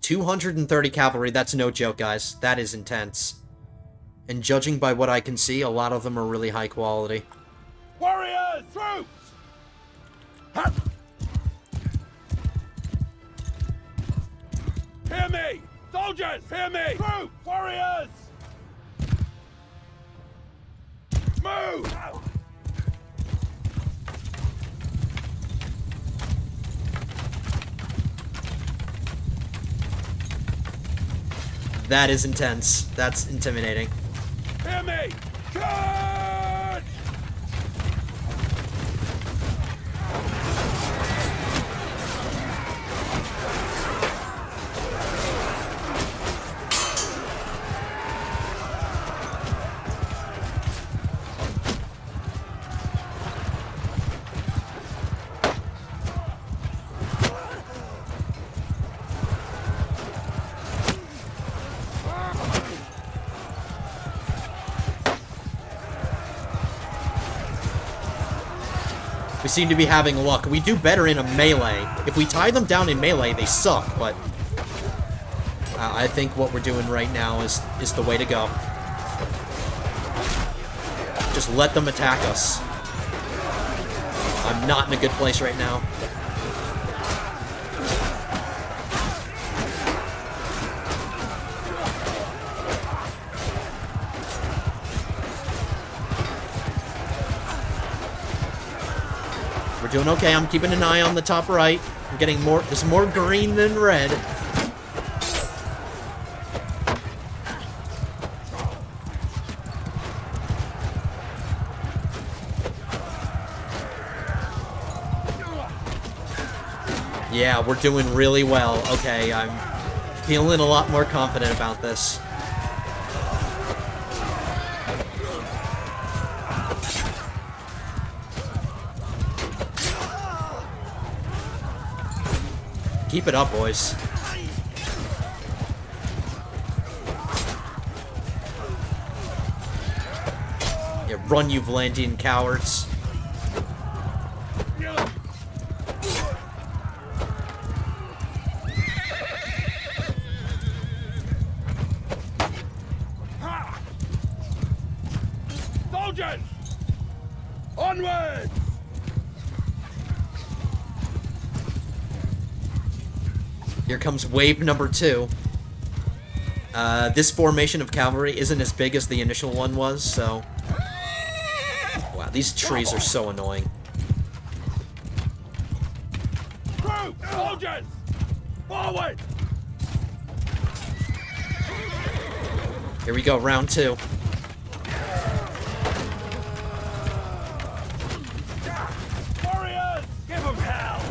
$230 cavalry, that's no joke, guys. That is intense. And judging by what I can see, a lot of them are really high quality. Warriors! Troops! Ha! Hear me! Soldiers! Hear me! Troops! Warriors! Move! That is intense. That's intimidating. Hear me! Charge! We seem to be having luck. We do better in a melee. If we tie them down in melee, they suck, but... I think what we're doing right now is the way to go. Just let them attack us. I'm not in a good place right now. We're doing okay. I'm keeping an eye on the top right. I'm getting more... There's more green than red. Yeah, we're doing really well. Okay, I'm feeling a lot more confident about this. Keep it up, boys. Yeah, run, you Vlandian cowards. Soldiers! Onwards! Here comes wave number 2. This formation of cavalry isn't as big as the initial one was, so... Wow, these trees are so annoying. Troops! Soldiers! Forward! Here we go, round 2. Warriors! Give them hell!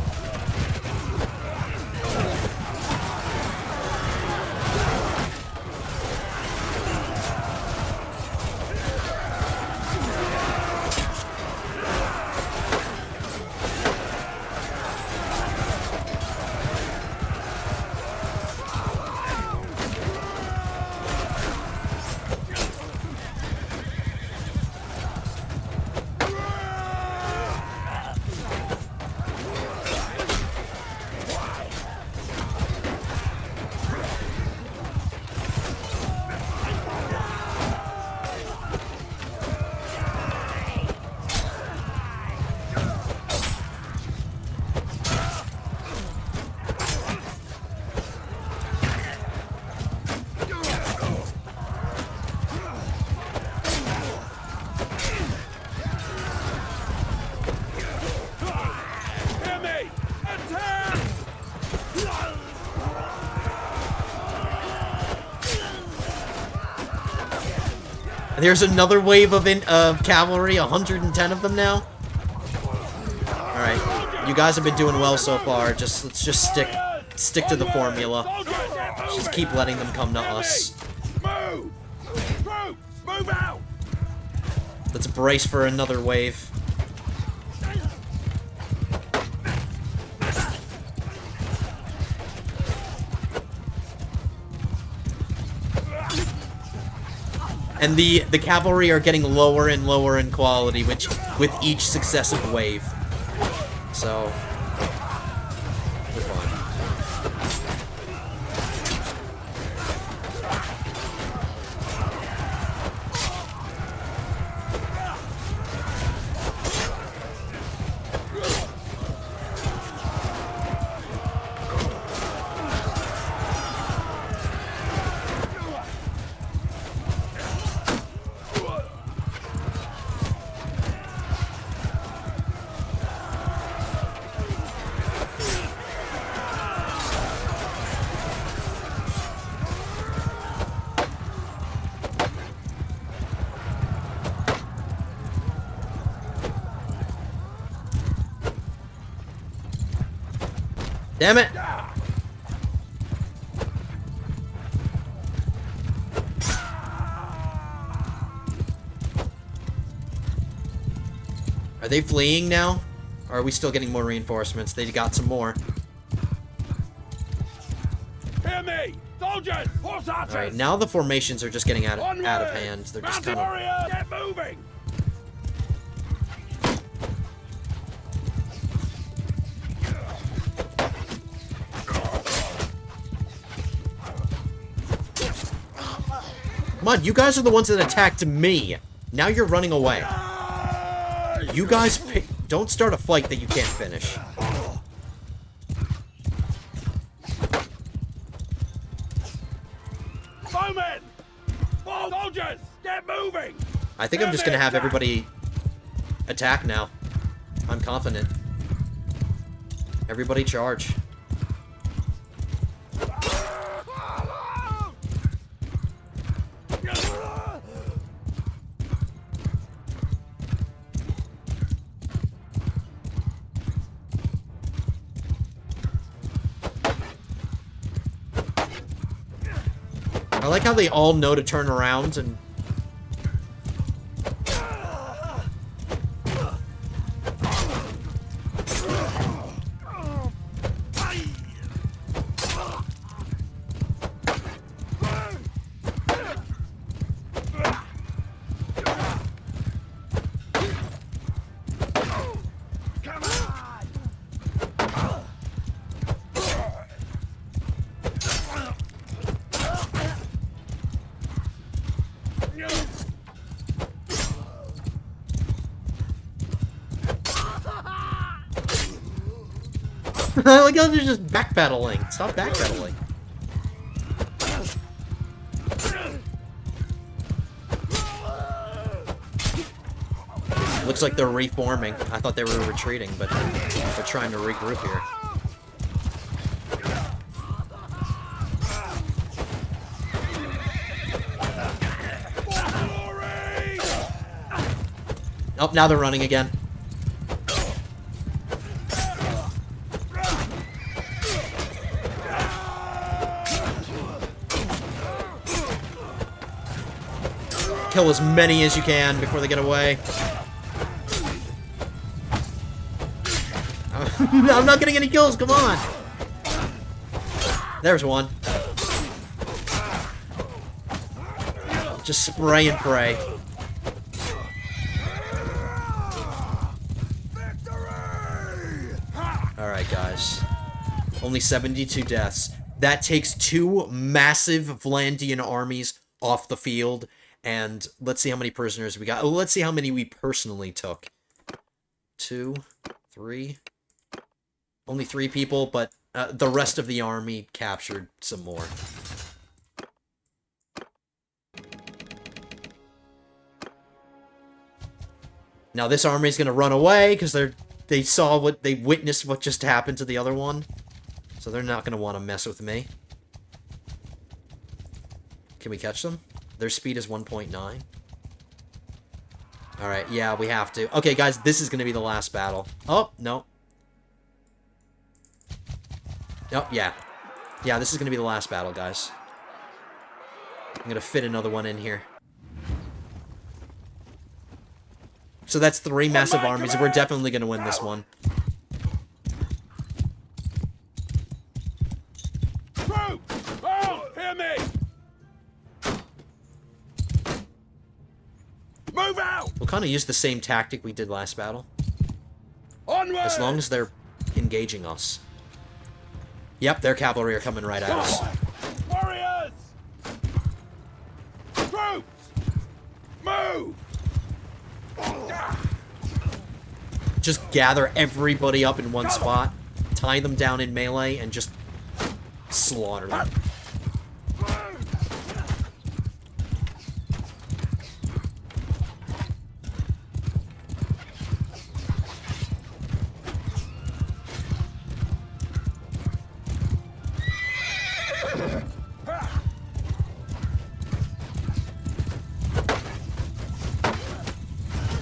There's another wave of cavalry, 110 of them now. Alright, you guys have been doing well so far. Let's just stick to the formula. Just keep letting them come to us. Move! Troops, move out! Let's brace for another wave. And the cavalry are getting lower and lower in quality, with each successive wave. So, we're fine. Damn it! Are they fleeing now? Or are we still getting more reinforcements? They got some more. Hear me! Soldiers! Horse archers! Alright, now the formations are just getting out of hand. They're just kind of... Warriors! Get moving! Come on, you guys are the ones that attacked me. Now you're running away. You guys don't start a fight that you can't finish. Bowmen! Soldiers! Get moving! I think I'm just gonna have everybody attack now. I'm confident. Everybody charge. I like how they all know to turn around and... I like how they're just backpedaling. Stop backpedaling. Looks like they're reforming. I thought they were retreating, but they're trying to regroup here. Oh, now they're running again. Kill as many as you can before they get away. I'm not getting any kills, come on! There's one. Just spray and pray. Alright, guys. Only 72 deaths. That takes 2 massive Vlandian armies off the field. And let's see how many prisoners we got. Oh, let's see how many we personally took. 2, 3. Only 3 people, but the rest of the army captured some more. Now this army is gonna run away because they witnessed what just happened to the other one, so they're not gonna want to mess with me. Can we catch them? Their speed is 1.9. Alright, yeah, we have to. Okay, guys, this is going to be the last battle. Oh, no. Oh, yeah. Yeah, this is going to be the last battle, guys. I'm going to fit another one in here. So that's 3 massive armies. We're definitely going to win this one. Troops! Oh, hear me! Move out! We'll kind of use the same tactic we did last battle. Onward! As long as they're engaging us. Yep, their cavalry are coming right at us. Warriors! Troops! Move! Just gather everybody up in one spot, tie them down in melee, and just slaughter them.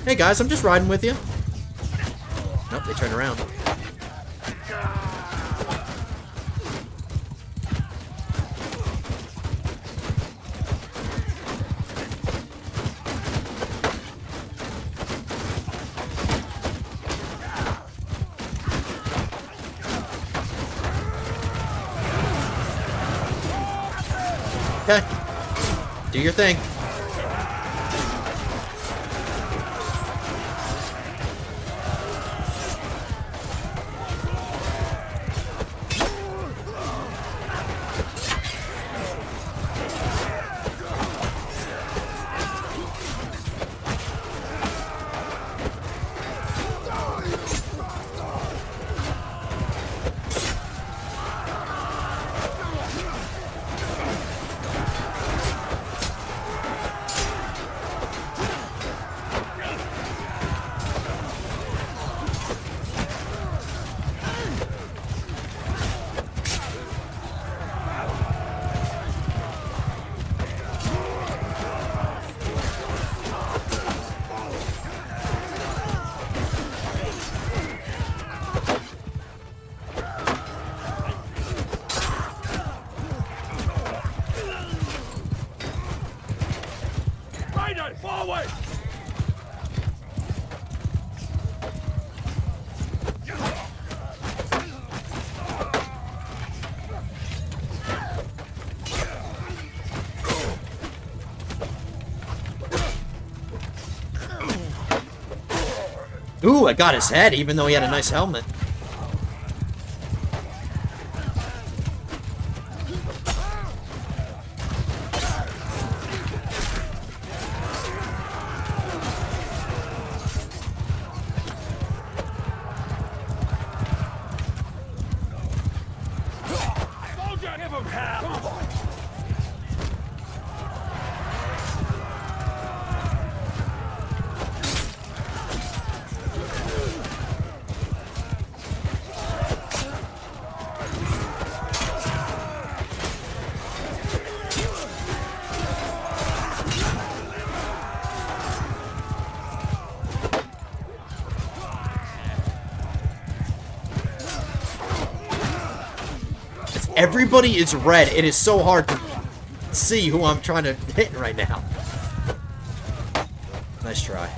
Hey guys, I'm just riding with you. Nope, they turn around. Okay. Do your thing. Forward! Ooh, I got his head, even though he had a nice helmet. Soldier, give him hell! Everybody is red. It is so hard to see who I'm trying to hit right now. Nice try.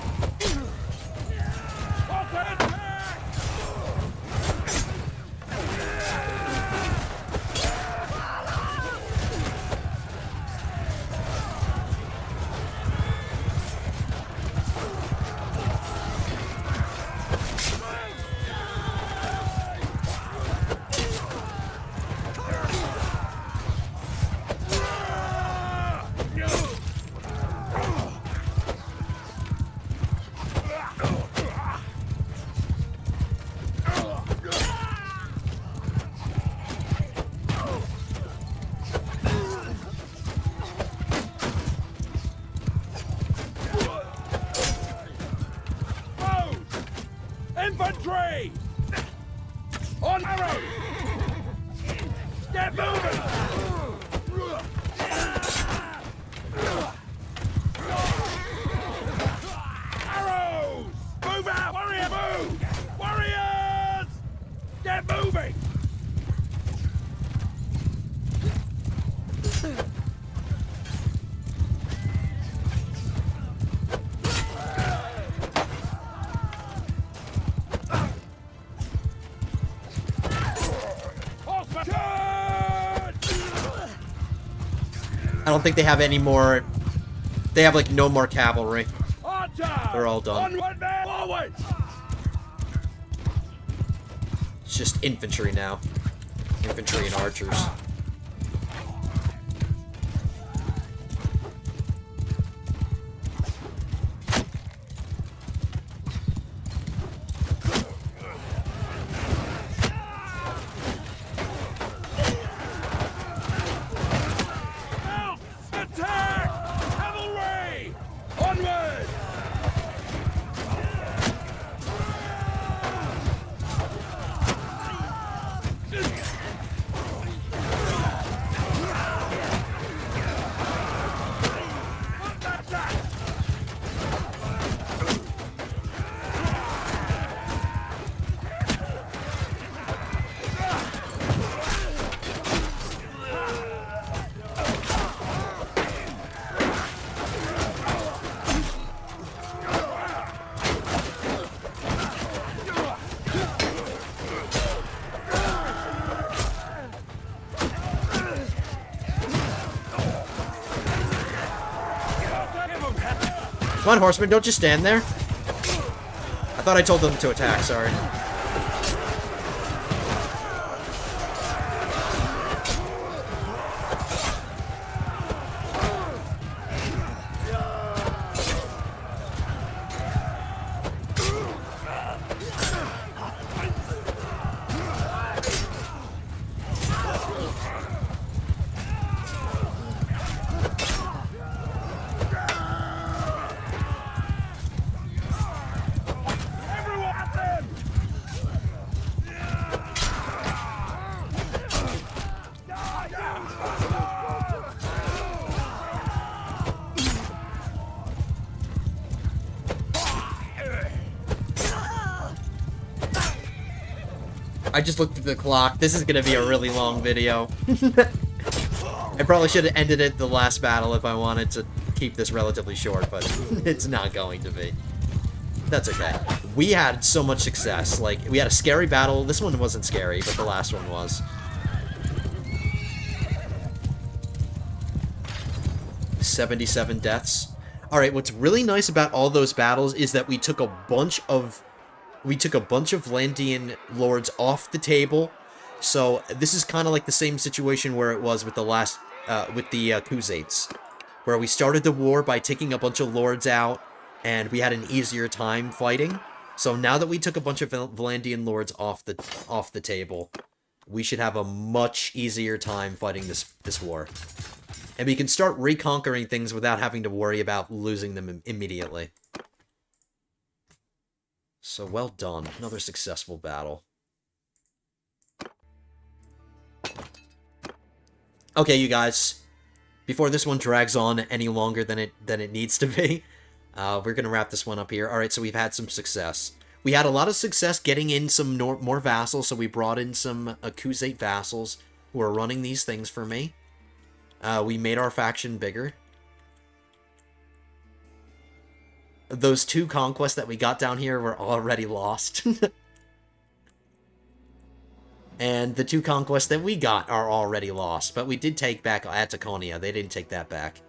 Infantry! On arrow! Get moving! Arrow! I don't think they have any more... They have, like, no more cavalry. They're all done. Onward, man! Forward! It's just infantry now. Infantry and archers. Come on, horsemen, don't just stand there. I thought I told them to attack, sorry. I just looked at the clock. This is gonna be a really long video. I probably should have ended it the last battle if I wanted to keep this relatively short, but it's not going to be. That's okay. We had so much success. Like, we had a scary battle. This one wasn't scary, but the last one was. "77 deaths. Alright, what's really nice about all those battles is that we took a bunch of Vlandian lords off the table. So this is kind of like the same situation where it was with the last, with the Khuzaits, where we started the war by taking a bunch of lords out, and we had an easier time fighting. So now that we took a bunch of Vlandian lords off the table, we should have a much easier time fighting this war, and we can start reconquering things without having to worry about losing them immediately. So well done. Another successful battle. Okay, you guys. Before this one drags on any longer than it needs to be, we're gonna wrap this one up here. Alright, so we've had some success. We had a lot of success getting in some more vassals, so we brought in some Khuzait vassals who are running these things for me. We made our faction bigger. Those 2 conquests that we got down here were already lost. And the 2 conquests that we got are already lost. But we did take back Ataconia. They didn't take that back.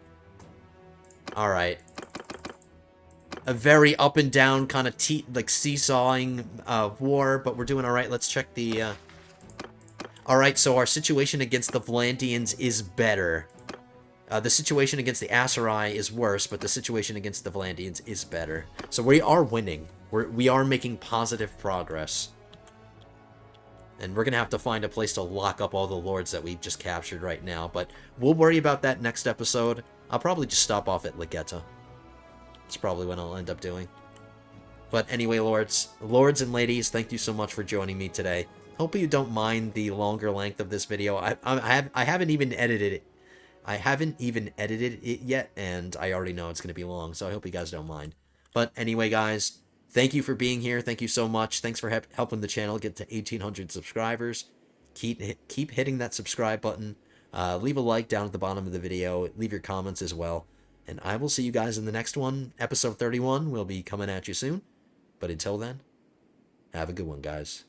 Alright. A very up and down kind of like seesawing war, but we're doing alright. Let's check the... Alright, so our situation against the Vlandians is better. The situation against the Aserai is worse, but the situation against the Vlandians is better. So we are winning. We are making positive progress. And we're going to have to find a place to lock up all the lords that we just captured right now. But we'll worry about that next episode. I'll probably just stop off at Legetta. That's probably what I'll end up doing. But anyway, lords and ladies, thank you so much for joining me today. Hope you don't mind the longer length of this video. I haven't even edited it. I haven't even edited it yet, and I already know it's going to be long, so I hope you guys don't mind. But anyway, guys, thank you for being here. Thank you so much. Thanks for helping the channel get to 1,800 subscribers. Keep hitting that subscribe button. Leave a like down at the bottom of the video. Leave your comments as well. And I will see you guys in the next one. Episode 31 will be coming at you soon. But until then, have a good one, guys.